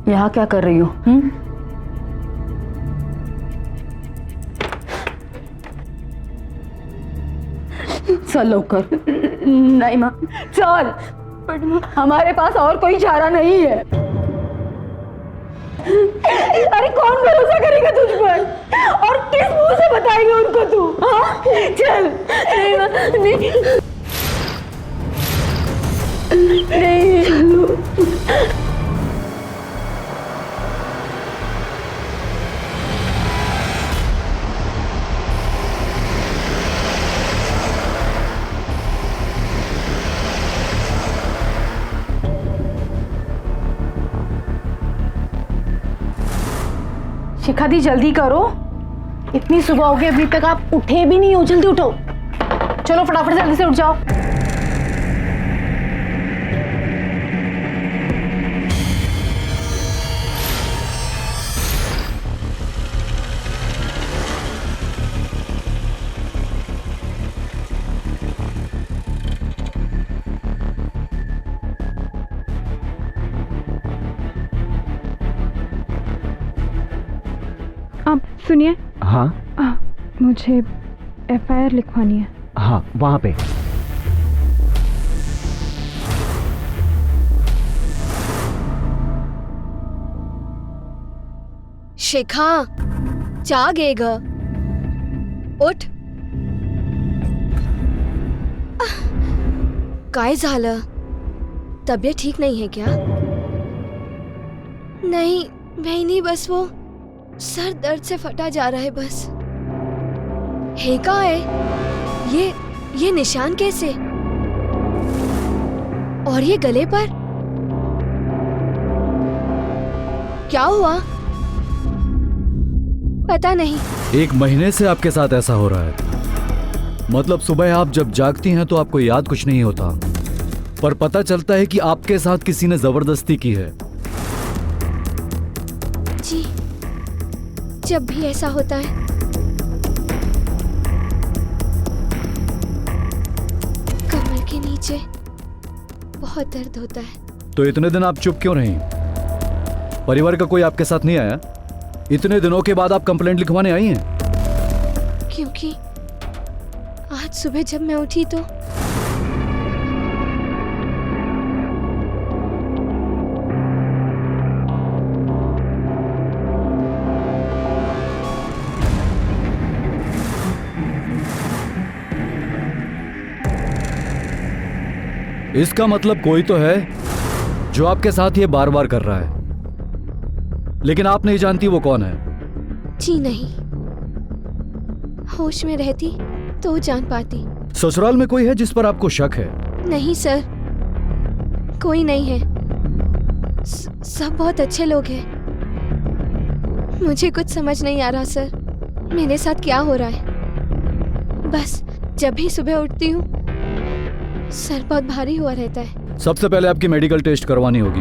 यहाँ क्या कर रही हो? चल लौकर। नहीं माँ, चल, बट माँ, हमारे पास और कोई चारा नहीं है। अरे कौन भरोसा करेगा तुझ पर, और किस मुंह से बताएगी उनको तू? हाँ चल। नहीं माँ, नहीं नहीं। शिखा दी जल्दी करो, इतनी सुबह हो गई अभी तक आप उठे भी नहीं हो। जल्दी उठो, चलो फटाफट से जल्दी से उठ जाओ। आप सुनिए। हाँ मुझे FIR लिखवानी है। हाँ, वहाँ पे। शिखा, जागेग, उठ. काय झालं? तबीयत ठीक नहीं है क्या? नहीं बहनी, बस वो सर दर्द से फटा जा रहा है बस। है का है ये निशान कैसे? और ये गले पर क्या हुआ? पता नहीं। 1 महीने से आपके साथ ऐसा हो रहा है। मतलब सुबह आप जब जागती हैं तो आपको याद कुछ नहीं होता, पर पता चलता है कि आपके साथ किसी ने जबरदस्ती की है। जी, जब भी ऐसा होता है कमर के नीचे बहुत दर्द होता है। तो इतने दिन आप चुप क्यों रहीं? परिवार का कोई आपके साथ नहीं आया? इतने दिनों के बाद आप कंप्लेंट लिखवाने आई हैं? क्योंकि आज सुबह जब मैं उठी तो इसका मतलब कोई तो है जो आपके साथ ये बार बार कर रहा है, लेकिन आप नहीं जानती वो कौन है। जी नहीं, होश में रहती तो जान पाती। ससुराल में कोई है जिस पर आपको शक है? नहीं सर, कोई नहीं है। सब बहुत अच्छे लोग हैं। मुझे कुछ समझ नहीं आ रहा सर, मेरे साथ क्या हो रहा है। बस जब भी सुबह उठती हूँ सर बहुत भारी हुआ रहता है। सबसे पहले आपकी मेडिकल टेस्ट करवानी होगी।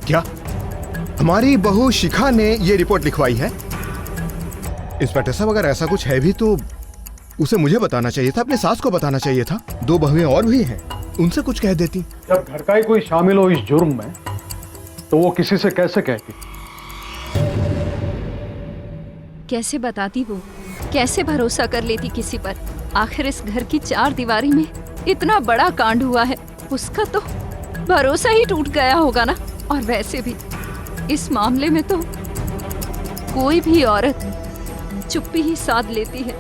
क्या हमारी बहू शिखा ने ये रिपोर्ट लिखवाई है? इंस्पेक्टर साहब, अगर ऐसा कुछ है भी तो उसे मुझे बताना चाहिए था, अपने सास को बताना चाहिए था। 2 बहुएं और भी हैं, उनसे कुछ कह देती। जब घर का ही कोई शामिल हो इस जुर्म में तो वो किसी से कैसे कहती? कैसे बताती वो? कैसे भरोसा कर लेती किसी पर? आखिर इस घर की 4 दीवारी में इतना बड़ा कांड हुआ है, उसका तो भरोसा ही टूट गया होगा ना। और वैसे भी इस मामले में तो कोई भी औरत चुप्पी ही साध लेती है।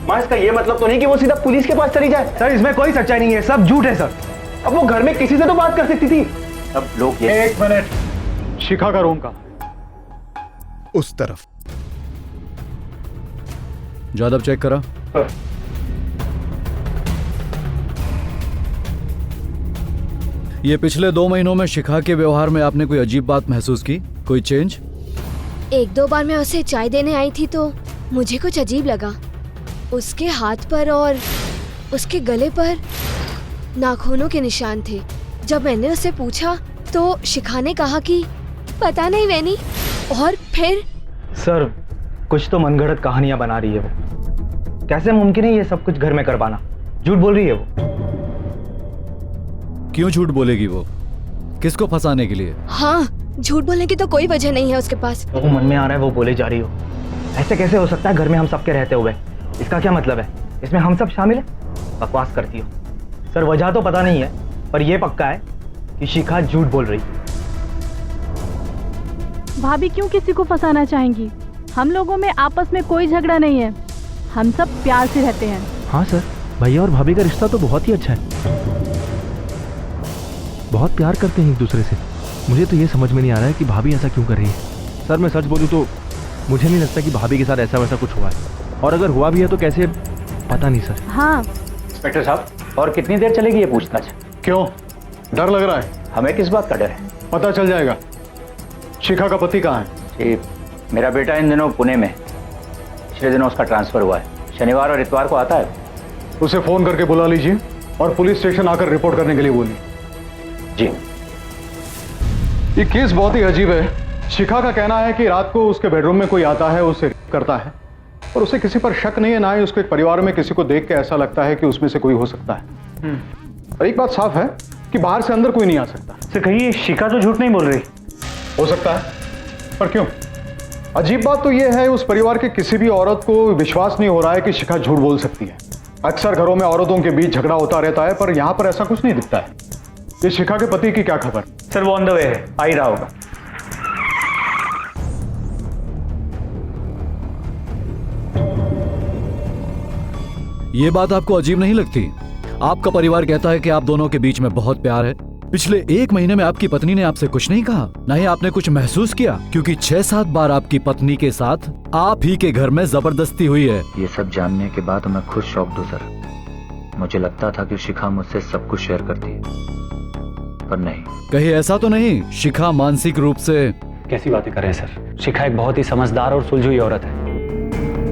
माँ, इसका ये मतलब तो नहीं कि वो सीधा पुलिस के पास चली जाए? सर, इसमें कोई सच्चाई नहीं है, सब झूठ है सर। अब वो घर में किसी से तो बात कर सकती थी। अब लोग ये 1 मिनट, शिखा का रूम का उस तरफ। जादव चेक करा। ये पिछले 2 महीनों में शिखा के व्यवहार में आपने कोई अजीब बात महसूस की? कोई चेंज? 1-2 बार मैं उसे चाय देने आई थी तो मुझे कुछ अजीब लगा। उसके हाथ पर और उसके गले पर नाखूनों के निशान थे। जब मैंने उससे पूछा तो शिखा ने कहा कि पता नहीं वैनी। और फिर सर, कुछ तो मनगढ़ंत कहानियां बना रही है वो। कैसे मुमकिन है ये सब कुछ घर में करवाना? झूठ बोल रही है वो। क्यों झूठ बोलेगी वो? किसको फंसाने के लिए? हाँ, झूठ बोलने की तो कोई वजह नहीं है उसके पास। वो मन में आ रहा है वो बोले जा रही हो। ऐसे कैसे हो सकता है घर में हम सबके रहते हुए? इसका क्या मतलब है? इसमें हम सब शामिल है? बकवास करती हो सर। वजह तो पता नहीं है, पर यह पक्का है कि शिखा झूठ बोल रही। भाभी क्यों किसी को फंसाना चाहेंगी? हम लोगों में आपस में कोई झगड़ा नहीं है, हम सब प्यार से रहते हैं। हाँ सर, भैया और भाभी का रिश्ता तो बहुत ही अच्छा है। बहुत प्यार करते हैं एक दूसरे से। मुझे तो ये समझ में नहीं आ रहा है कि भाभी ऐसा क्यों कर रही है। सर मैं सच बोलूँ तो मुझे नहीं लगता कि भाभी के साथ ऐसा वैसा कुछ हुआ है, और अगर हुआ भी है तो कैसे, पता नहीं सर। हाँ इंस्पेक्टर साहब, और कितनी देर चलेगी ये पूछताछ? क्यों, डर लग रहा है? हमें किस बात का डर है? पता चल जाएगा। शिखा का पति कहाँ है? जी, मेरा बेटा इन दिनों पुणे में, पिछले दिनों उसका ट्रांसफर हुआ है। शनिवार और इतवार को आता है। उसे फोन करके बुला लीजिए और पुलिस स्टेशन आकर रिपोर्ट करने के लिए बोलिए। जी। ये केस बहुत ही अजीब है। शिखा का कहना है कि रात को उसके बेडरूम में कोई आता है, उसे करता है, और उसे किसी पर शक नहीं है, ना ही उसके परिवार में किसी को देख के ऐसा लगता है कि उसमें से कोई हो सकता है। और एक बात साफ है कि बाहर से अंदर कोई नहीं आ सकता। सर कहिए शिखा तो झूठ नहीं बोल रही। हो सकता है, पर क्यों? अजीब बात तो यह है, उस परिवार के किसी भी औरत को विश्वास नहीं हो रहा है कि शिखा झूठ बोल सकती है। अक्सर घरों में औरतों के बीच झगड़ा होता रहता है, पर यहां पर ऐसा कुछ नहीं दिखता है। ये शिखा के पति की क्या खबर? सर वो ऑन द वे है, आ ही रहा होगा। ये बात आपको अजीब नहीं लगती? आपका परिवार कहता है कि आप दोनों के बीच में बहुत प्यार है। पिछले 1 महीने में आपकी पत्नी ने आपसे कुछ नहीं कहा, ना ही आपने कुछ महसूस किया, क्योंकि 6-7 बार आपकी पत्नी के साथ आप ही के घर में जबरदस्ती हुई है। ये सब जानने के बाद मैं खुद शॉक्ड हूँ सर। मुझे लगता था कि शिखा मुझसे सब कुछ शेयर करती है, पर नहीं। कहीं ऐसा तो नहीं शिखा मानसिक रूप से? कैसी बातें कर रहे हैं सर? शिखा एक बहुत ही समझदार और सुलझी औरत है।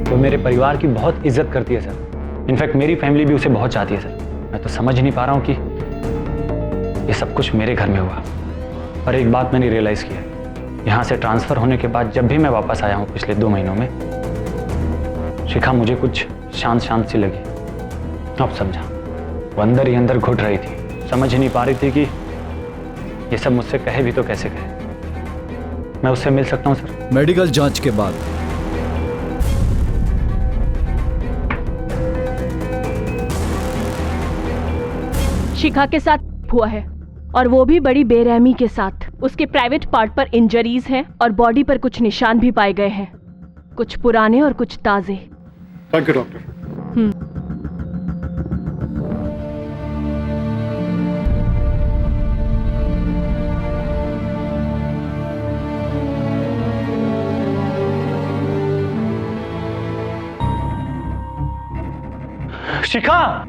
वो मेरे परिवार की बहुत इज्जत करती है सर। इनफैक्ट मेरी फैमिली भी उसे बहुत चाहती है सर। मैं तो समझ नहीं पा रहा हूँ कि ये सब कुछ मेरे घर में हुआ। पर एक बात मैंने रियलाइज़ किया, यहाँ से ट्रांसफ़र होने के बाद जब भी मैं वापस आया हूँ पिछले 2 महीनों में, शिखा मुझे कुछ शांत शांत सी लगी। अब समझा, वो अंदर ही अंदर घुट रही थी, समझ ही नहीं पा रही थी कि ये सब मुझसे कहे भी तो कैसे कहे। मैं उससे मिल सकता हूँ सर? मेडिकल जांच के बाद। शिखा के साथ हुआ है, और वो भी बड़ी बेरहमी के साथ। उसके प्राइवेट पार्ट पर इंजरीज हैं और बॉडी पर कुछ निशान भी पाए गए हैं, कुछ पुराने और कुछ ताजे। Thank you doctor. शिखा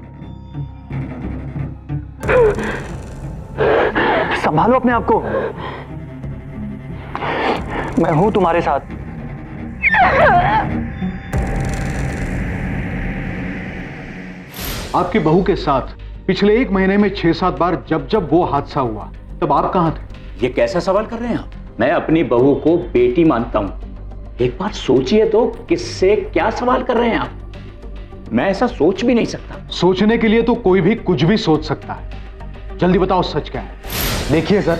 संभालो अपने आप को, मैं हूं तुम्हारे साथ। आपकी बहू के साथ पिछले 1 महीने में 6-7 बार जब वो हादसा हुआ, तब आप कहां थे? ये कैसा सवाल कर रहे हैं आप? मैं अपनी बहू को बेटी मानता हूं। एक बार सोचिए तो, किससे क्या सवाल कर रहे हैं आप? मैं ऐसा सोच भी नहीं सकता। सोचने के लिए तो कोई भी कुछ भी सोच सकता है। जल्दी बताओ सच क्या है? देखिए सर,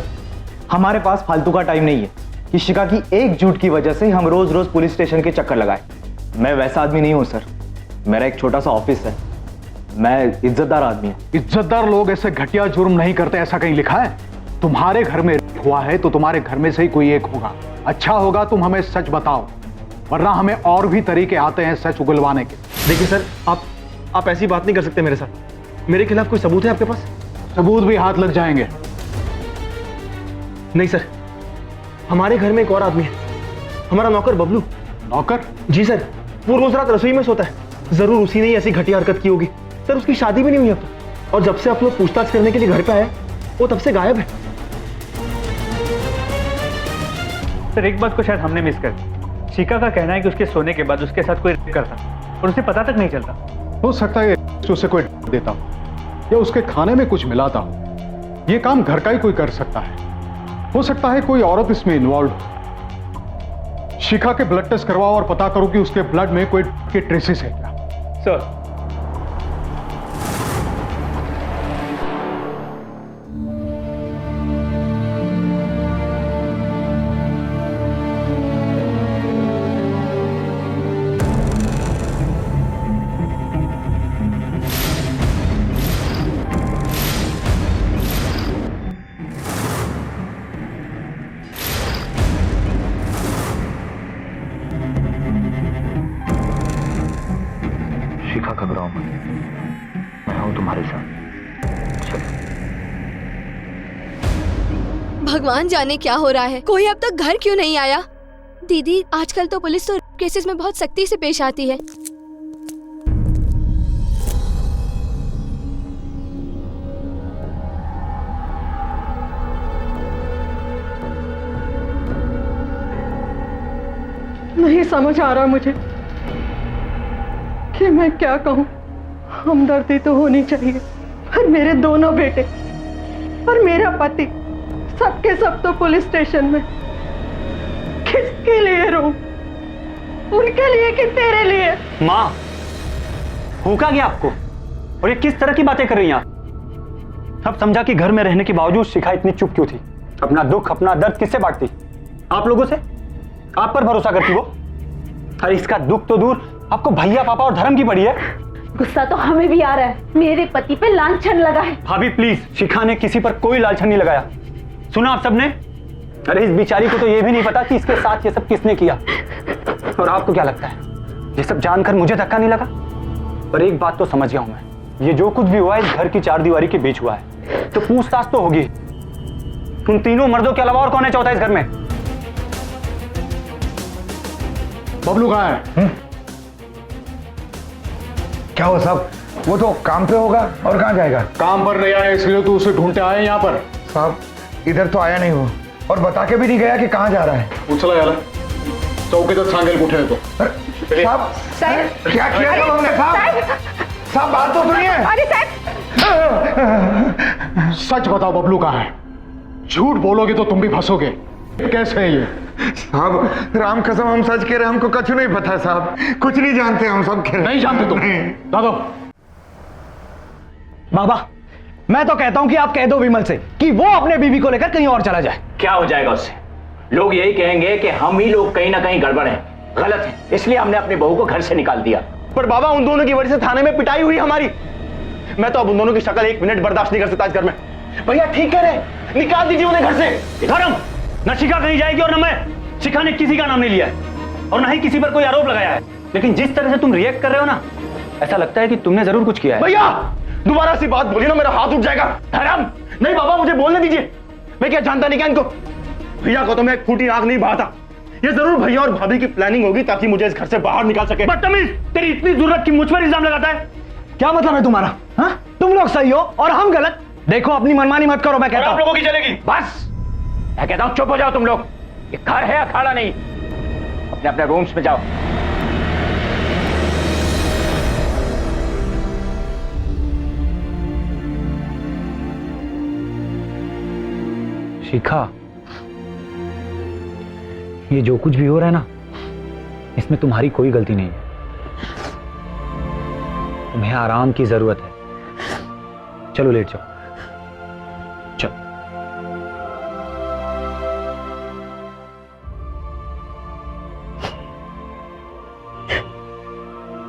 हमारे पास फालतू का टाइम नहीं है कि शिखा की एक झूठ की वजह से हम रोज रोज पुलिस स्टेशन के चक्कर लगाए। मैं वैसा आदमी नहीं हूं सर। मेरा एक छोटा सा ऑफिस है, मैं इज्जतदार आदमी हूं। इज्जतदार लोग ऐसे घटिया जुर्म नहीं करते, ऐसा कहीं लिखा है? तुम्हारे घर में हुआ है तो तुम्हारे घर में से ही कोई एक होगा। अच्छा होगा तुम हमें सच बताओ, वरना हमें और भी तरीके आते हैं सच उगलवाने के। देखिए सर, आप ऐसी बात नहीं कर सकते मेरे साथ। मेरे खिलाफ कोई सबूत है आपके पास? सबूत भी हाथ लग जाएंगे। नहीं सर, हमारे घर में एक और आदमी है, हमारा नौकर बबलू। नौकर? जी सर, वो रोज रात रसोई में सोता है। जरूर उसी ने ऐसी घटिया हरकत की होगी। सर उसकी शादी भी नहीं हुई अब तक, और जब से आप लोग पूछताछ करने के लिए घर पे आए, वो तब से गायब है। सर एक बात को शायद हमने मिस कर दी। शिखा का कहना है कि उसके सोने के बाद उसके साथ कोई रेप करता और उसे पता तक नहीं चलता। हो सकता है उसे कोई देता हो या उसके खाने में कुछ मिलाता हो। ये काम घर का ही कोई कर सकता है। हो सकता है कोई औरत इसमें इन्वॉल्व हो। शिखा के ब्लड टेस्ट करवाओ और पता करो कि उसके ब्लड में कोई के ट्रेसेस है क्या। सर। शिखा घबराओ मत, मैं हूं तुम्हारे साथ। चलो। भगवान जाने क्या हो रहा है, कोई अब तक घर क्यों नहीं आया। दीदी आजकल तो पुलिस तो केसेस में बहुत सख्ती से पेश आती है। नहीं समझ आ रहा मुझे कि मैं क्या कहूँ। हमदर्दी तो होनी चाहिए, पर मेरे दोनों बेटे और मेरा पति सबके सब तो पुलिस स्टेशन में। किसके लिए रो, उनके लिए कि तेरे लिए? माँ, भूखा गया आपको? और ये किस तरह की बातें कर रही हैं आप? अब समझा कि घर में रहने के बावजूद शिखा इतनी चुप क्यों थी? अपना दुख अपना दर्द किससे बांटती? आप लोगों से? आप पर भरोसा करती वो? अरे इसका दुख तो दूर, आपको भैया पापा और धर्म की पड़ी है। गुस्सा तो हमें भी आ रहा है, मेरे पति पे लांछन लगा है। भाभी प्लीज, शिखा ने किसी पर कोई लांछन नहीं लगाया। सुना आप सबने? अरे इस बेचारी को तो ये भी नहीं पता कि इसके साथ ये सब किसने किया। और आपको क्या लगता है ये सब जानकर मुझे धक्का नहीं लगा? पर एक बात तो समझ गया हूं मैं, ये जो कुछ भी हुआ है इस घर की चार दीवारी के बीच हुआ है, तो पूछताछ तो होगी। उन तीनों मर्दों के अलावा और कौन है चौथा इस घर में? बबलू कहाँ है? क्या हो साहब, वो तो काम पे होगा और कहाँ जाएगा? काम पर नहीं आया इसलिए तो उसे ढूंढते आए यहाँ पर। साहब इधर तो आया नहीं वो, और बता के भी नहीं गया कि कहाँ जा रहा है। उछला यार, चौकी तक सांगेल उठे तो। साहब क्या किया था हमने? साहब साहब बात तो सुनिए। अरे साहब, सच बताओ बबलू कहाँ है? झूठ बोलोगे तो तुम भी फंसोगे। कैसे है ये? साहब राम कसम हम सच कह रहे, हमको कुछ नहीं पता साहब, कुछ नहीं जानते हम सब कह रहे। नहीं जानते तुम? दादा बाबा, मैं तो कहता हूं कि आप कह दो विमल से कि वो अपने बीवी को लेकर कहीं और चला जाए। क्या हो जाएगा उससे? लोग यही कहेंगे कि हम ही लोग कहीं ना कहीं गड़बड़ हैं, गलत हैं, इसलिए हमने अपनी बहू को घर से निकाल दिया। पर बाबा उन दोनों की वजह से थाने में पिटाई हुई हमारी। मैं तो अब उन दोनों की शक्ल एक मिनट बर्दाश्त नहीं कर सकता इस घर में। भैया ठीक कह रहे, निकाल दीजिए उन्हें घर से। धर्म, न शिखा कहीं जाएगी और न मैं। शिखा ने किसी का नाम नहीं लिया है और न ही किसी पर कोई आरोप लगाया है, लेकिन जिस तरह से तुम रिएक्ट कर रहे हो ना, ऐसा लगता है कि तुमने जरूर कुछ किया है। भैया दोबारा सी बात बोली ना मेरा हाथ उठ जाएगा। धर्म नहीं बाबा, मुझे बोलने दीजिए। मैं क्या जानता नहीं क्या इनको? भैया को तो मैं एक फूटी आंख नहीं बहाता। ये जरूर भैया और भाभी की प्लानिंग होगी ताकि मुझे इस घर से बाहर निकाल सके। बदतमीज, तेरी इतनी जरूरत की मुझ पर इल्जाम लगाता है? क्या मतलब है तुम्हारा? हाँ, तुम लोग सही हो और हम गलत। देखो अपनी मनमानी मत करो, मैं कहता हूं। आप लोगों की चलेगी। बस मैं कहता हूं चुप हो जाओ तुम लोग। ये घर है अखाड़ा नहीं। अपने अपने रूम्स में जाओ। शिखा, ये जो कुछ भी हो रहा है ना, इसमें तुम्हारी कोई गलती नहीं है। तुम्हें आराम की जरूरत है। चलो लेट जाओ। चलो।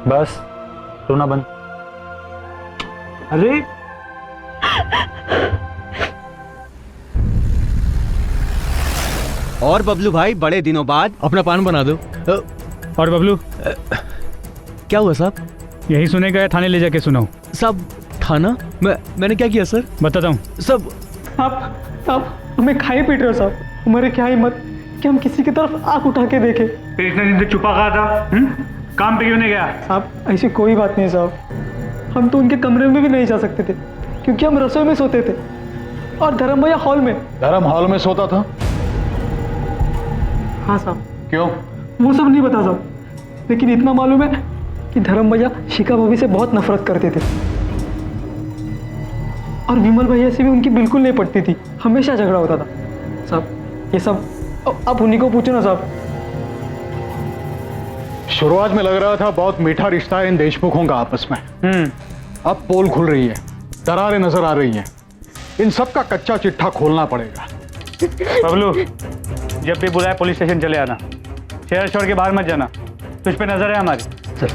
बस रोना बंद। अरे और बबलू भाई, बड़े दिनों बाद अपना पान बना दो। और बबलू, क्या हुआ साहब? यही सुने गए, थाने ले जाके सुनाओ। साहब थाना? मैंने क्या किया सर? बताता हूँ। सब आप हमें खाए पीट रहे हो साहब। हमारे क्या हिम्मत कि हम किसी की तरफ आंख उठा के देखें। इतने दिन से छुपा कहा था, काम पे क्यों नहीं गया? साहब ऐसी कोई बात नहीं साहब, हम तो उनके कमरे में भी नहीं जा सकते थे क्योंकि हम रसोई में सोते थे और धर्म भैया हॉल में। धर्म हॉल में सोता था? हाँ साहब। क्यों? वो सब नहीं पता साहब, लेकिन इतना मालूम है कि धर्म भैया शिखा भाभी से बहुत नफरत करते थे और विमल भैया से भी उनकी बिल्कुल नहीं पटती थी, हमेशा झगड़ा होता था साहब। ये सब अब उन्हीं को पूछो ना साहब। शुरुआत में लग रहा था बहुत मीठा रिश्ता है इन देशमुखों का आपस में। अब पोल खुल रही है, दरारें नजर आ रही हैं। इन सब का कच्चा चिट्ठा खोलना पड़ेगा। बबलू, जब भी बुलाए पुलिस स्टेशन चले आना, शहर छोड़ के बाहर मत जाना, तुझ पे नजर है हमारी। सर।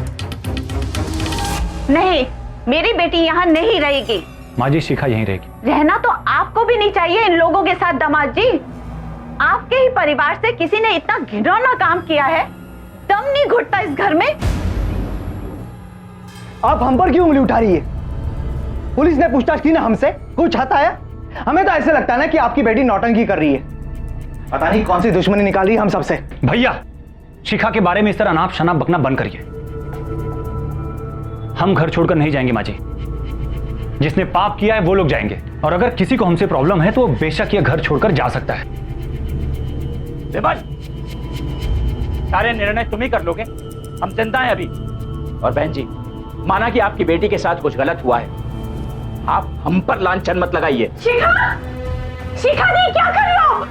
नहीं, मेरी बेटी यहाँ नहीं रहेगी। माँ जी, शिखा यहीं रहेगी। रहना तो आपको भी नहीं चाहिए इन लोगों के साथ दामाद जी। आपके ही परिवार से किसी ने इतना घिनौना काम किया है, दम नहीं घुटता इस घर में। आप हम पर क्यों उंगली उठा रही है? पुलिस ने पूछताछ की ना हमसे, कुछ हाथ आया? हमें तो ऐसे लगता है ना कि आपकी बेटी नौटंकी कर रही है। पता नहीं कौन सी दुश्मनी निकाली हम सबसे। भैया, शिखा के बारे में इस तरह अनाप शनाप बकना बंद करिए। हम घर छोड़कर नहीं जाएंगे माँ जी। जिसने पाप किया है वो लोग जाएंगे, और अगर किसी को हमसे प्रॉब्लम है तो वो बेशक ये घर छोड़कर जा सकता है। विमल, सारे निर्णय तुम ही कर लोगे, हम जनता है अभी। और बहन जी, माना कि आपकी बेटी के साथ कुछ गलत हुआ है, आप हम पर लांछन मत लगाइए। शिखा, शिखा दी, क्या कर रही हो?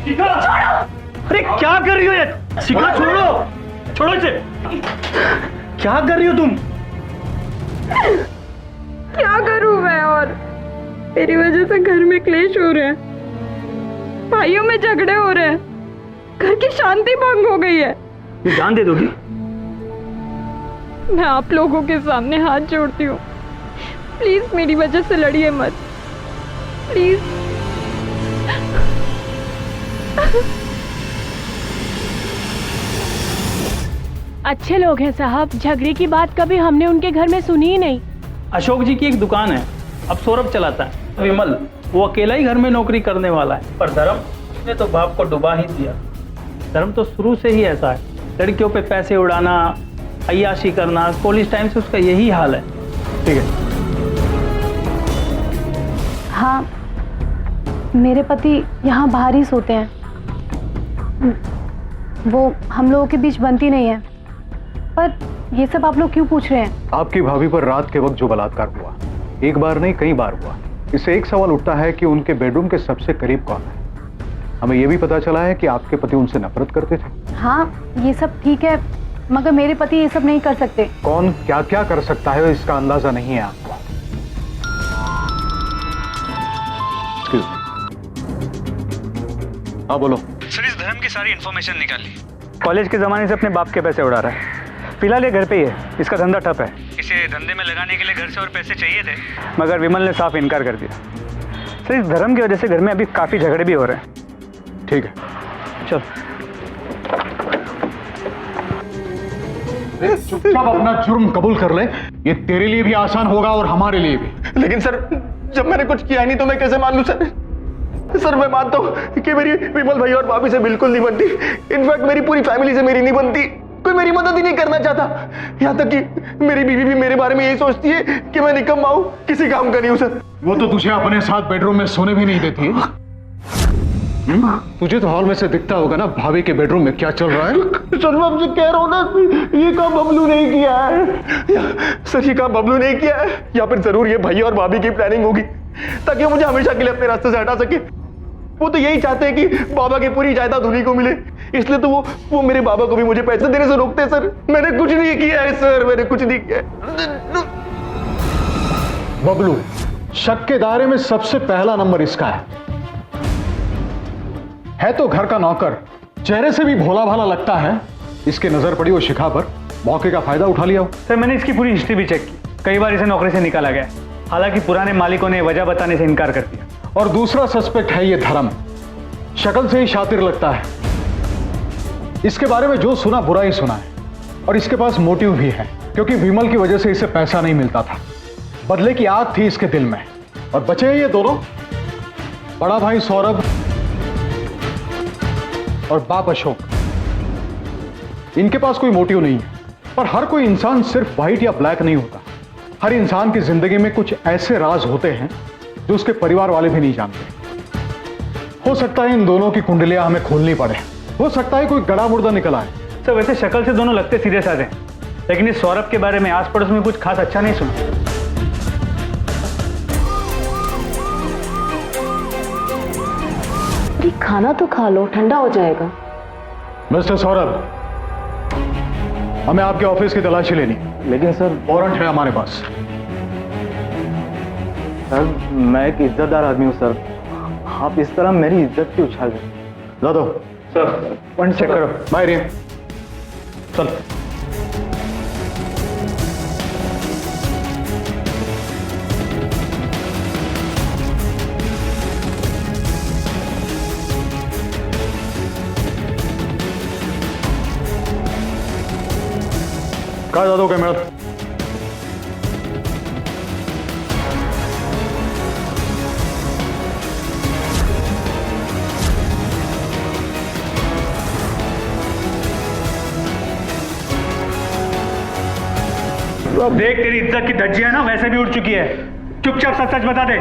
शिखा, छोड़ो। अरे क्या कर रही हो ये? शिखा छोड़ो, छोड़ो इसे। क्या कर रही हो तुम? क्या करूं मैं? और मेरी वजह से घर में क्लेश हो रहे हैं, भाइयों में झगड़े हो रहे हैं, घर की शांति भंग हो गई है। ये जान दे दोगी? मैं आप लोगों के सामने हाथ जोड़ती हूँ, प्लीज मेरी वजह से लड़िए मत, प्लीज। अच्छे लोग हैं साहब, झगड़े की बात कभी हमने उनके घर में सुनी ही नहीं। अशोक जी की एक दुकान है, अब सौरभ चलाता है। विमल, वो अकेला ही घर में नौकरी करने वाला है, पर धर्म ने तो बाप को डुबा ही दिया। धर्म तो शुरू से ही ऐसा है, लड़कियों पे पैसे उड़ाना, अय्याशी करना, कॉलेज टाइम से उसका यही हाल है। ठीक है। हाँ, मेरे पति यहाँ बाहर ही सोते हैं, वो हम लोगों के बीच बनती नहीं है। पर ये सब आप लोग क्यों पूछ रहे हैं? आपकी भाभी पर रात के वक्त जो बलात्कार हुआ, एक बार नहीं कई बार हुआ, इससे एक सवाल उठता है कि उनके बेडरूम के सबसे करीब कौन है। हमें यह भी पता चला है कि आपके पति उनसे नफरत करते थे। हाँ, ये सब ठीक है, मगर मेरे पति ये सब नहीं कर सकते। कौन क्या क्या कर सकता है इसका अंदाजा नहीं है आपको। Excuse me. हाँ बोलो। सर, इस धर्म की सारी इन्फॉर्मेशन निकाल ली। कॉलेज के जमाने से अपने बाप के पैसे उड़ा रहा है। फिलहाल ये घर पे ही है, इसका धंधा ठप है। इसे धंधे में लगाने के लिए घर से और पैसे चाहिए थे, मगर विमल ने साफ इनकार कर दिया। सर, इस धर्म की वजह से घर में अभी काफी झगड़े भी हो रहे हैं। ठीक है, चल। चुपचाप अपना जुर्म कबूल कर ले, ये तेरे लिए भी आसान होगा और हमारे लिए भी। लेकिन सर, जब मैंने कुछ किया नहीं तो मैं कैसे मान लूं सर? सर, मैं मानता हूं कि मेरी विमल भाई और भाभी से बिल्कुल नहीं बनती। इनफैक्ट मेरी पूरी फैमिली से मेरी नहीं बनती। कोई मेरी मदद ही नहीं करना चाहता। यहाँ तक कि मेरी बीवी भी मेरे बारे में यही सोचती है कि मैं निकम्मा हूं, किसी काम का नहीं हूं सर। वो तो तुझे अपने साथ बेडरूम में सोने भी नहीं देती। तुझे तो हॉल में से दिखता होगा ना भाभी के बेडरूम में क्या चल रहा है। सर, मैं आपसे कह रहा हूं ना, ये काम बबलू नहीं किया है। सर, ये काम बबलू नहीं किया है, या फिर जरूर ये भैया और भाभी की प्लानिंग होगी ताकि वो मुझे हमेशा के लिए अपने रास्ते से हटा सके। वो तो यही चाहते हैं कि बाबा की पूरी जायदाद उन्हीं को मिले, इसलिए तो वो मेरे बाबा को भी मुझे पैसे देने से रोकते हैं। सर, मैंने कुछ नहीं किया है सर, मैंने कुछ नहीं किया है। बबलू, शक के दायरे में सबसे पहला नंबर इसका है तो घर का नौकर, चेहरे से भी भोला भाला लगता है। इसकी नजर पड़ी वो शिखा पर, मौके का फायदा उठा लिया। सर, मैंने इसकी पूरी हिस्ट्री भी चेक की, कई बार इसे नौकरी से निकाला गया, हालांकि पुराने मालिकों ने वजह बताने से इनकार कर दिया। और दूसरा सस्पेक्ट है ये धर्म, शक्ल से ही शातिर लगता है। इसके बारे में जो सुना बुरा ही सुना है, और इसके पास मोटिव भी है, क्योंकि विमल की वजह से इसे पैसा नहीं मिलता था। बदले की आग थी इसके दिल में। और बचे हैं ये दोनों, बड़ा भाई सौरभ और बाप अशोक। इनके पास कोई मोटिव नहीं है। पर हर कोई इंसान सिर्फ व्हाइट या ब्लैक नहीं होता। हर इंसान की जिंदगी में कुछ ऐसे राज होते हैं जो उसके परिवार वाले भी नहीं जानते। हो सकता है इन दोनों की कुंडलियां हमें खोलनी पड़े, हो सकता है कोई गड़ा मुर्दा निकल आए। सर, वैसे शक्ल से दोनों लगते सीधे साधे, लेकिन इस सौरभ के बारे में आस पड़ोस में कुछ खास अच्छा नहीं सुना। खाना तो खा लो, ठंडा हो जाएगा। मिस्टर सौरभ, हमें आपके ऑफिस की तलाशी लेनी है। लेकिन सर, वारंट है हमारे पास। सर मैं एक इज्जतदार आदमी हूँ सर, आप इस तरह मेरी इज्जत की उछाल रहे हैं। ला दो सर, वन चेक करो। बाय रे, चल। कहा जा दो कैमरा। देख, तेरी इज्जत की धज्जियां ना वैसे भी उड़ चुकी है। चुपचाप सच सच बता दे।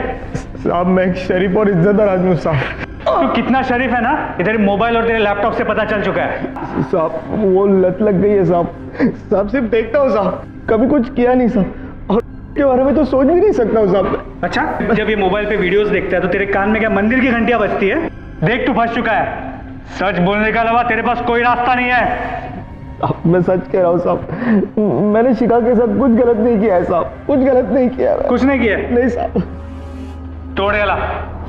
साहब मैं एक शरीफ और इज्जतदार आदमी हूँ साहब। तू कितना शरीफ है ना, ये तेरे मोबाइल और तेरे लैपटॉप से पता चल चुका है। साहब वो लत लग गई है साहब। साहब सिर्फ देखता हूँ साहब, कभी कुछ किया नहीं साहब, और के बारे में तो सोच भी नहीं सकता हूँ साहब। अच्छा, जब ये मोबाइल पे वीडियोस देखता है तो तेरे कान में क्या मंदिर की घंटियां बजती है? देख, तू फंस चुका है। सच बोलने के अलावा तेरे पास कोई रास्ता नहीं है। अब मैं सच कह रहा हूँ साहब, मैंने शिखा के साथ कुछ गलत नहीं किया है साहब, कुछ गलत नहीं किया है। कुछ नहीं किया? नहीं साहब। तोड़े ला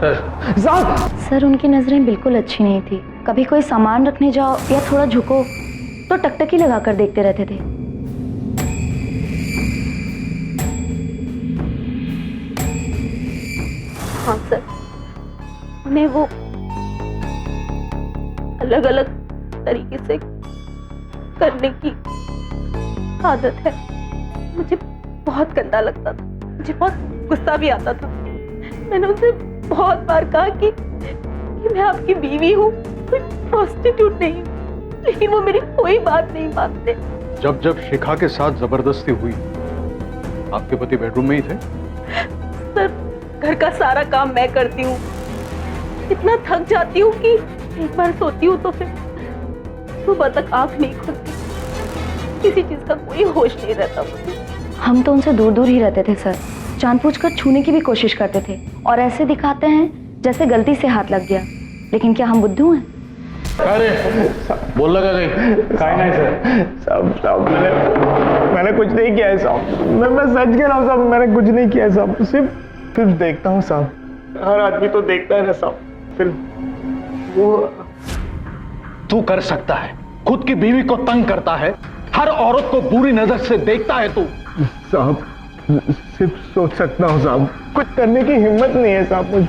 साहब। सर उनकी नजरें बिल्कुल अच्छी नहीं थी। कभी कोई सामान रखने जाओ या थोड़ा झुको तो टकटकी लगाकर देखते रहते थे। हाँ सर, उन्हें वो अलग अलग तरीके से करने की आदत है। मुझे बहुत गंदा लगता था, मुझे बहुत गुस्सा भी आता था। मैंने उनसे बहुत बार कहा कि मैं आपकी बीवी हूँ, कोई प्रोस्टिट्यूट नहीं हूँ, लेकिन वो मेरी कोई बात नहीं मानते। जब जब शिखा के साथ जबरदस्ती हुई, आपके पति बेडरूम में ही थे? सर घर का सारा काम मैं करती हूँ, इतना थक जाती हूँ कि एक बार सोती हूँ तो फिर सुबह तक आंख नहीं खुलती, किसी चीज का कोई होश नहीं रहता मुझे। हम तो उनसे दूर दूर ही रहते थे सर, जानबूझकर छूने की भी कोशिश करते थे और ऐसे दिखाते हैं जैसे गलती से हाथ लग गया, लेकिन क्या हम बुद्धू हैं? अरे बोल लगा गई काय नहीं सर। साहब मैंने कुछ नहीं किया है साहब, मैं सच कह रहा हूँ साहब, मैंने कुछ नहीं किया है साहब, सिर्फ फिल्म देखता हूँ साहब, हर आदमी तो देखता है ना साहब फिल्म। वो तू कर सकता है, खुद की बीवी को तंग करता है, हर औरत को बुरी नजर से देखता है तू। साहब सिर्फ सोच सकता हूँ साहब, कुछ करने की हिम्मत नहीं है साहब मुझे,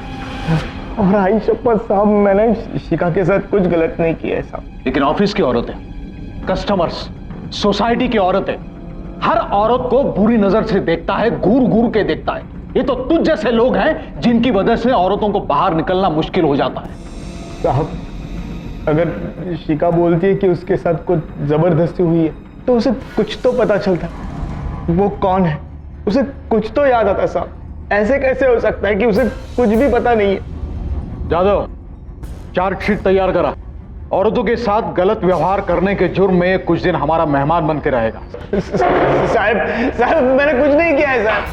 और आई शपथ साहब मैंने शिखा के साथ कुछ गलत नहीं किया है साहब। लेकिन ऑफिस की औरतें, कस्टमर्स, सोसाइटी की औरतें, हर औरत को बुरी नजर से देखता है, घूर घूर के देखता है। ये तो तुझ जैसे लोग हैं जिनकी वजह से औरतों को बाहर निकलना मुश्किल हो जाता है। साहब अगर शिखा बोलती है कि उसके साथ कुछ जबरदस्ती हुई है तो उसे कुछ तो पता चलता, वो कौन है, उसे कुछ तो याद आता साहब। ऐसे कैसे हो सकता है कि उसे कुछ भी पता नहीं है? जादव, चार्जशीट तैयार करा। औरतों के साथ गलत व्यवहार करने के जुर्म में कुछ दिन हमारा मेहमान बन के रहेगा। साहब मैंने कुछ नहीं किया है साहब।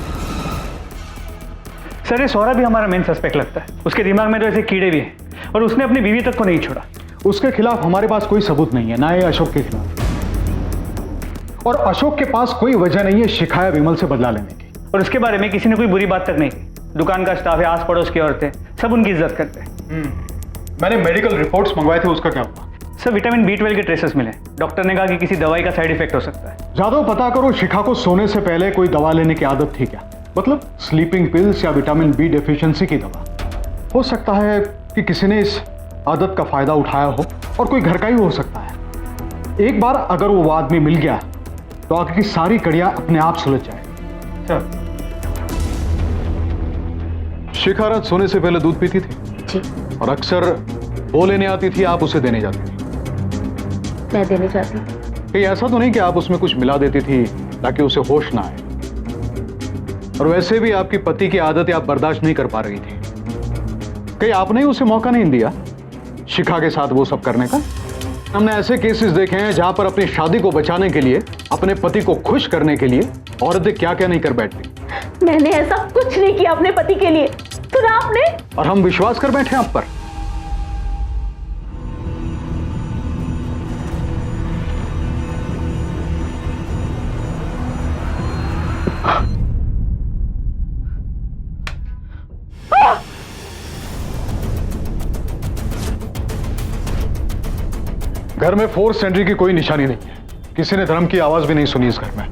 सर ये सौरभ भी हमारा मेन सस्पेक्ट लगता है, उसके दिमाग में तो ऐसे कीड़े भी हैं और उसने अपनी बीवी तक को नहीं छोड़ा। उसके खिलाफ हमारे पास कोई सबूत नहीं है, ना ही अशोक के खिलाफ, और अशोक के पास कोई वजह नहीं है शिखा या विमल से बदला लेने की। और उसके बारे में किसी ने कोई बुरी बात तक नहीं की। दुकान का स्टाफ है, आस पड़ोस की औरतें, सब उनकी इज्जत करते हैं। मैंने मेडिकल रिपोर्ट्स मंगवाए थे, उसका क्या हुआ? सर विटामिन B12 के ट्रेसेस मिले, डॉक्टर ने कहा कि किसी दवाई का साइड इफेक्ट हो सकता है। जादव पता करो शिखा को सोने से पहले कोई दवा लेने की आदत थी क्या? मतलब स्लीपिंग पिल्स या विटामिन B डेफिशिएंसी की दवा। हो सकता है कि किसी ने इस आदत का फायदा उठाया हो, और कोई घर का ही हो सकता है। एक बार अगर वो आदमी मिल गया तो आगे की सारी कड़ियां अपने आप सुलझ जाए। शिखा रात सोने से पहले दूध पीती थी जी, और अक्सर वो लेने आती थी, आप उसे देने जाती थी। मैं देने जाती थी। कहीं ऐसा तो नहीं कि आप उसमें कुछ मिला देती थी ताकि उसे होश ना आए? और वैसे भी आपकी पति की आदतें आप बर्दाश्त नहीं कर पा रही थी, कहीं आपने उसे मौका नहीं दिया शिखा के साथ वो सब करने का? हमने ऐसे केसेस देखे हैं जहां पर अपनी शादी को बचाने के लिए, अपने पति को खुश करने के लिए औरतें क्या क्या नहीं कर बैठती। मैंने ऐसा कुछ नहीं किया अपने पति के लिए, सुना आपने? और हम विश्वास कर बैठे आप पर। घर में फोर्स एंट्री की कोई निशानी नहीं है। किसी ने धर्म की आवाज भी नहीं सुनी इस घर में।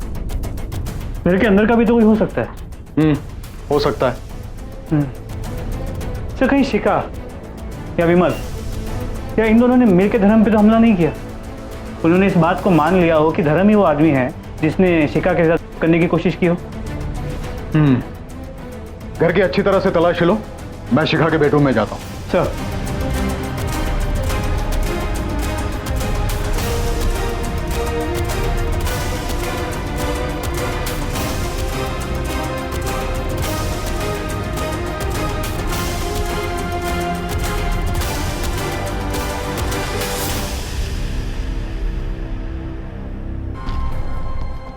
मेरे के अंदर का भी तो कोई हो सकता है। हो सकता है। सर कहीं शिखा या विमल या इन दोनों ने मिलकर धर्म पे तो हमला नहीं किया। उन्होंने इस बात को मान लिया हो कि धर्म ही वो आदमी है जिसने शिखा के साथ करने की कोशिश की हो। घर की अच्छी तरह से तलाशी लो, मैं शिखा के बेडरूम में जाता हूं। सर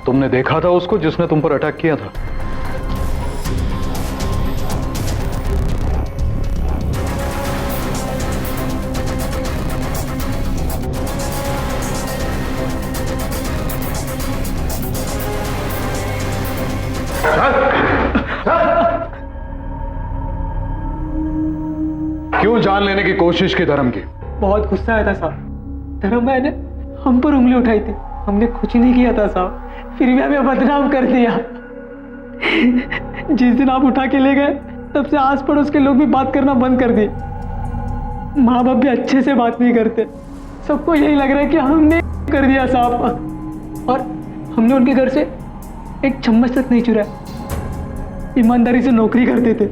तुमने देखा था उसको जिसने तुम पर अटैक किया था? क्यों जान लेने की कोशिश की धर्म की? बहुत गुस्सा आया था साहब। धर्म भाई ने हम पर उंगली उठाई थी, हमने कुछ नहीं किया था साहब, फिर भी हमें बदनाम कर दिया। जिस दिन आप उठा के ले गए तब से आस पड़ोस के लोग भी बात करना बंद कर दिए। माँ बाप भी अच्छे से बात नहीं करते। सबको यही लग रहा है कि हमने कर दिया साहब, और हमने उनके घर से एक चम्मच तक नहीं चुराया। ईमानदारी से नौकरी करते थे,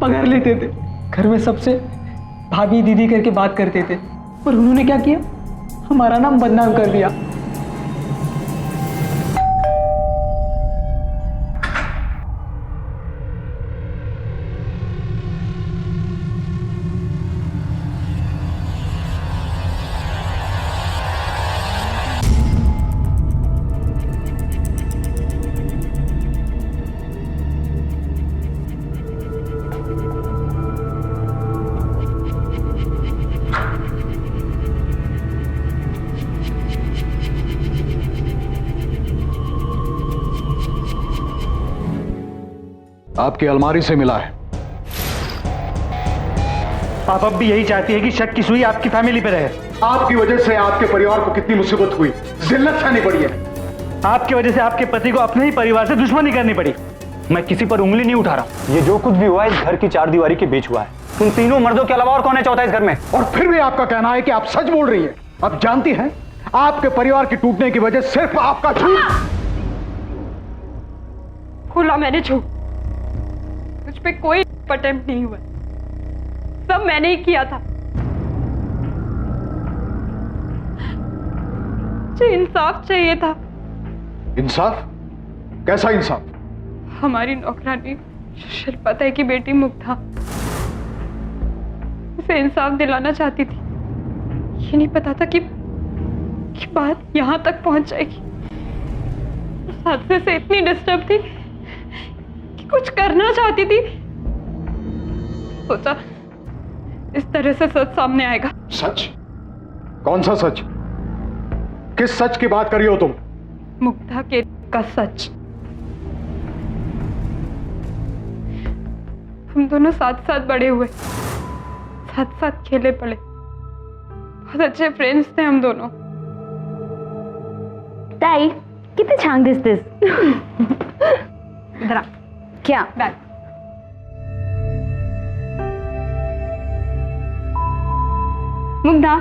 पगार लेते थे, घर में सबसे भाभी दीदी करके बात करते थे, पर उन्होंने क्या किया, हमारा नाम बदनाम कर दिया। आपकी अलमारी से मिला है। आप अब भी यही चाहती है कि शक की सुई आपकी फैमिली पे रहे। आपकी वजह से आपके परिवार को कितनी मुसीबत हुई, जिल्लत सहनी पड़ी है। आपकी वजह से आपके पति को अपने ही परिवार से दुश्मनी करनी पड़ी। मैं किसी पर उंगली नहीं उठा रहा। ये जो कुछ भी हुआ इस घर की चार दीवारी के बीच हुआ है। तुम तीनों मर्दों के अलावा और कौन है चौथा इस घर में? और फिर भी आपका कहना है कि आप सच बोल रही हैं। आप जानती हैं आपके परिवार के टूटने की वजह सिर्फ आपका झूठ। खुला मैंने झूठ, मुझ पे कोई अटेम्प्ट नहीं हुआ, सब मैंने ही किया था। मुझे इंसाफ चाहिए था। इंसाफ? कैसा इंसाफ? हमारी नौकरानी शिल्पा की बेटी मुग्धा, उसे इंसाफ दिलाना चाहती थी। ये नहीं पता था कि बात यहां तक पहुंच जाएगी। उस हादसे से इतनी डिस्टर्ब थी कि कुछ करना चाहती थी। सोचा इस तरह से सच सामने आएगा। सच? कौन सा सच? किस सच की बात कर रही हो तुम? मुग्धा के का सच। हम दोनों साथ साथ बड़े हुए, साथ साथ खेले पड़े, बहुत अच्छे फ्रेंड्स थे हम दोनों। ताई कितने छांग दिसतेस? इधर आ। क्या? बैग। मुग्धा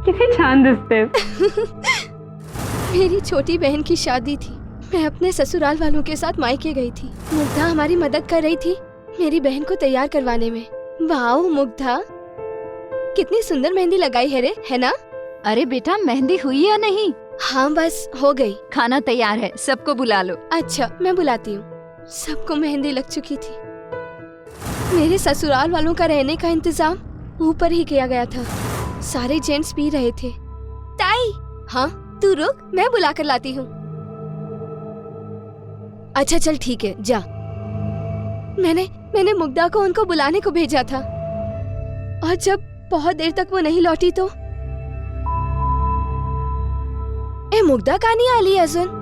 कितनी छान दिसते। मेरी छोटी बहन की शादी थी, मैं अपने ससुराल वालों के साथ मायके गई थी। मुग्धा हमारी मदद कर रही थी मेरी बहन को तैयार करवाने में। वाओ मुग्धा, कितनी सुंदर मेहंदी लगाई है रे, है ना? अरे बेटा, मेहंदी हुई या नहीं? हाँ बस हो गई। खाना तैयार है, सबको बुला लो। अच्छा मैं बुलाती हूँ। सबको मेहंदी लग चुकी थी। मेरे ससुराल वालों का रहने का इंतजाम ऊपर ही किया गया था। सारे जेंट्स पी रहे थे। ताई, हाँ तू रुक, मैं बुला कर लाती हूँ। अच्छा चल ठीक है, जा। मैंने मुग्धा को उनको बुलाने को भेजा था, और जब बहुत देर तक वो नहीं लौटी तो ए मुग्धा का नहीं आली अजून?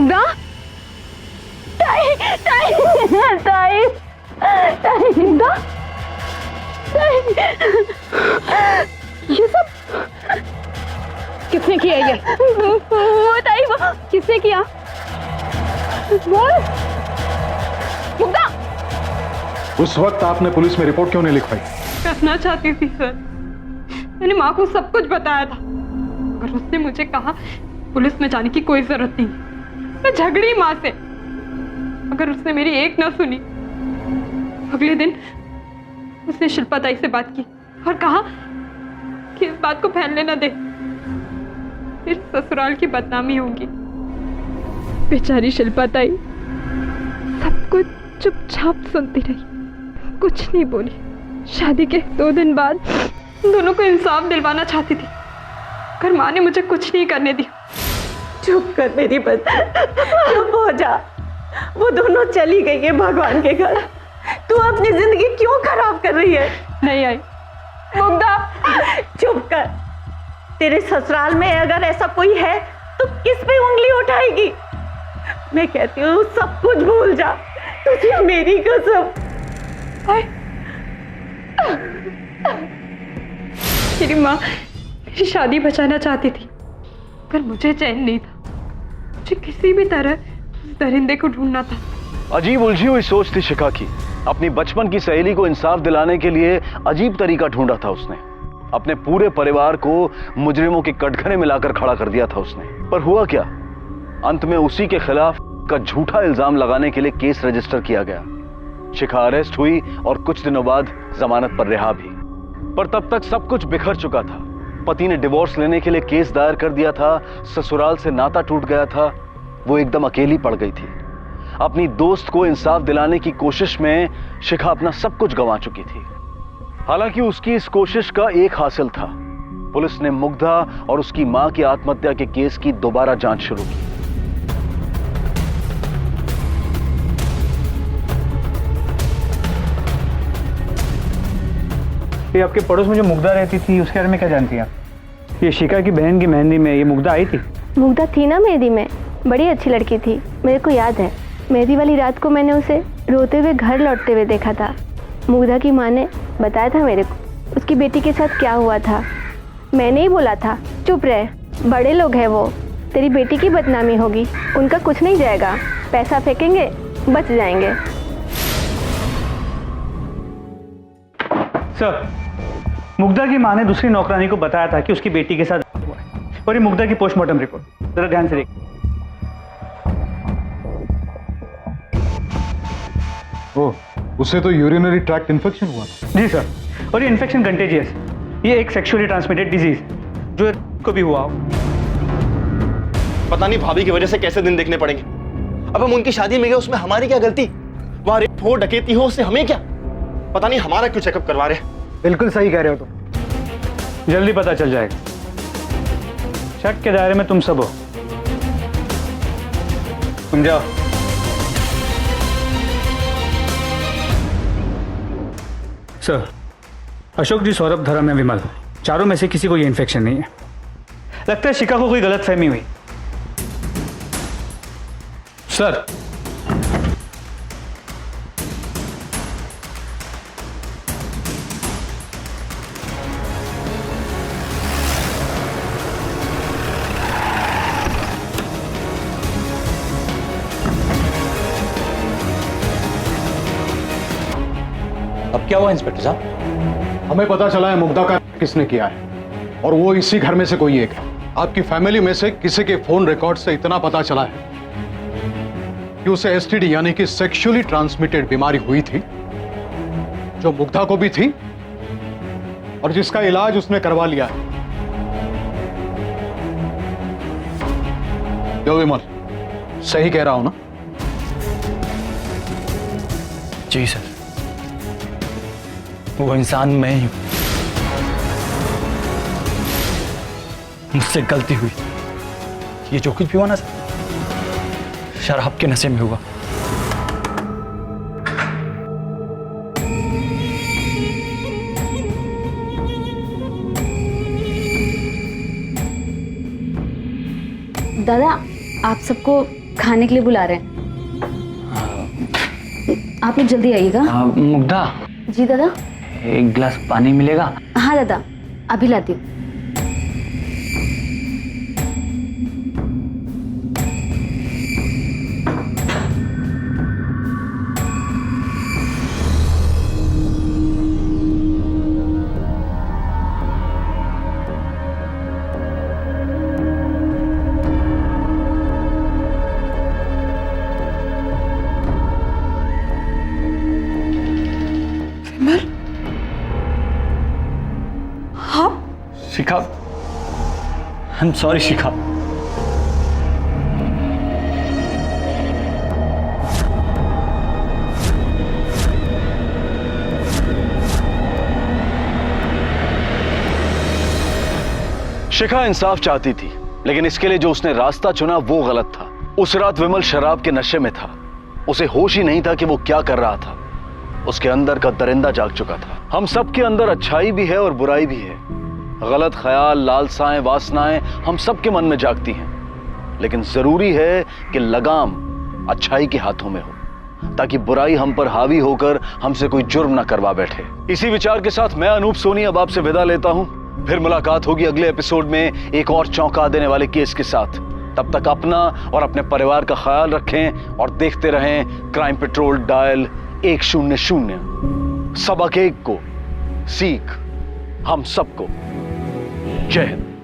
मुग्धा, ताई, ताई, ताई, ताई, मुग्धा, ताई, ये सब किसने किया? ये वो ताई, वो किसने किया? बोल मुग्धा। उस वक्त आपने पुलिस में रिपोर्ट क्यों नहीं लिखवाई? करना चाहती थी सर, मैंने माँ को सब कुछ बताया था, अगर उसने मुझे कहा पुलिस में जाने की कोई जरूरत नहीं, मैं झगड़ी माँ से, अगर उसने मेरी एक ना सुनी। अगले दिन उसने शिल्पा ताई से बात की और कहा कि इस बात को फैलने ना दे, फिर ससुराल की बदनामी होगी। बेचारी शिल्पा ताई सब कुछ चुपचाप सुनती रही, कुछ नहीं बोली। शादी के 2 दिन बाद दोनों को इंसाफ दिलवाना चाहती थी, पर माँ ने मुझे कुछ नहीं करने दिया। चुप कर मेरी बच्ची, चुप हो जा। वो दोनों चली गई है भगवान के घर, तू अपनी जिंदगी क्यों खराब कर रही है? नहीं आई मुग्धा, चुप कर। तेरे ससुराल में अगर ऐसा कोई है तो किस पे उंगली उठाएगी? मैं कहती हूँ सब कुछ भूल जा, तुझे मेरी कसम। मेरी माँ मेरी शादी बचाना चाहती थी, पर मुझे चैन नहीं था, मुझे किसी भी तरह उस दरिंदे को ढूंढना था। अजीब उलझी हुई सोच थी शिखा की। अपनी बचपन की सहेली को इंसाफ दिलाने के लिए अजीब तरीका ढूंढा था उसने। अपने पूरे परिवार को मुजरिमों के कटघरे में लाकर खड़ा कर दिया था उसने। पर हुआ क्या? अंत में उसी के खिलाफ का झूठा इल्जाम लगाने के लिए केस रजिस्टर किया गया। शिखा अरेस्ट हुई और कुछ दिनों बाद जमानत पर रिहा भी। पर तब तक सब कुछ बिखर चुका था। पति ने डिवोर्स लेने के लिए केस दायर कर दिया था, ससुराल से नाता टूट गया था, वो एकदम अकेली पड़ गई थी। अपनी दोस्त को इंसाफ दिलाने की कोशिश में शिखा अपना सब कुछ गंवा चुकी थी। हालांकि उसकी इस कोशिश का एक हासिल था, पुलिस ने मुग्धा और उसकी मां की आत्महत्या के केस की दोबारा जांच शुरू की। ये आपके पड़ोस में जो मुग्धा रहती थी उसके बारे में क्या जानती हैं आप? ये शिखा की बहन की मेहंदी में ये मुग्धा आई थी? मुग्धा थी ना मेहंदी में, बड़ी अच्छी लड़की थी, मेरे को याद है। मेहंदी वाली रात को मैंने उसे रोते हुए घर लौटते हुए देखा था। मुग्धा की माँ ने बताया था मेरे को उसकी बेटी के साथ क्या हुआ था। मैंने ही बोला था चुप रहे, बड़े लोग हैं वो, तेरी बेटी की बदनामी होगी, उनका कुछ नहीं जाएगा, पैसा फेंकेंगे बच जाएंगे। सर, मुग्धा की माँ ने दूसरी नौकरानी को बताया था कि उसकी बेटी के साथ हुआ है, और ये मुग्धा की पोस्टमार्टम रिपोर्ट, जरा ध्यान से देखिए। ओह, उससे तो यूरिनरी ट्रैक्ट इन्फेक्शन हुआ। जी सर, और ये इन्फेक्शन कंटेजियस, ये एक सेक्सुअली ट्रांसमिटेड डिजीज जो को भी हुआ हो। पता नहीं भाभी की वजह से कैसे दिन देखने पड़ेंगे। अब हम उनकी शादी में गए, उसमें हमारी क्या गलती? वहां रेप हो, डकैती हो, उससे हमें क्या? पता नहीं हमारा क्यों चेकअप करवा रहे हैं। बिल्कुल सही कह रहे हो तुम, जल्दी पता चल जाएगा। शक के दायरे में तुम सब हो, तुम जाओ। सर, अशोक जी, सौरभ, धर्म या विमल, चारों में से किसी को ये इन्फेक्शन नहीं है। लगता है शिखा को कोई गलतफहमी हुई। सर, अब क्या हुआ इंस्पेक्टर साहब? हमें पता चला है मुग्धा का किसने किया है, और वो इसी घर में से कोई एक है। आपकी फैमिली में से किसी के फोन रिकॉर्ड से इतना पता चला है कि उसे एसटीडी यानी कि सेक्सुअली ट्रांसमिटेड बीमारी हुई थी, जो मुग्धा को भी थी और जिसका इलाज उसने करवा लिया है। जो विमल, सही कह रहा हूं ना? जी सर, वो इंसान मैं ही हूं। मुझसे गलती हुई। ये जो कुछ भी हुआ ना सर, शराब के नशे में हुआ। दादा, आप सबको खाने के लिए बुला रहे हैं। आप लोग जल्दी आइएगा। मुग्धा, जी दादा। एक गिलास पानी मिलेगा? हाँ दादा, अभी लाती हूँ। शिखा, आई एम सॉरी शिखा। शिखा इंसाफ चाहती थी, लेकिन इसके लिए जो उसने रास्ता चुना वो गलत था। उस रात विमल शराब के नशे में था। उसे होश ही नहीं था कि वो क्या कर रहा था। उसके अंदर का दरिंदा जाग चुका था। हम सबके अंदर अच्छाई भी है और बुराई भी है। गलत ख्याल, लालसाएं, वासनाएं हम सबके मन में जागती हैं, लेकिन जरूरी है कि लगाम अच्छाई के हाथों में हो, ताकि बुराई हम पर हावी होकर हमसे कोई जुर्म ना करवा बैठे। इसी विचार के साथ मैं अनूप सोनी अब आपसे विदा लेता हूं। फिर मुलाकात होगी अगले एपिसोड में एक और चौंका देने वाले केस के साथ। तब तक अपना और अपने परिवार का ख्याल रखें और देखते रहें क्राइम पेट्रोल डायल 100। सबक एक को, सीख हम सबको। जय हिंद।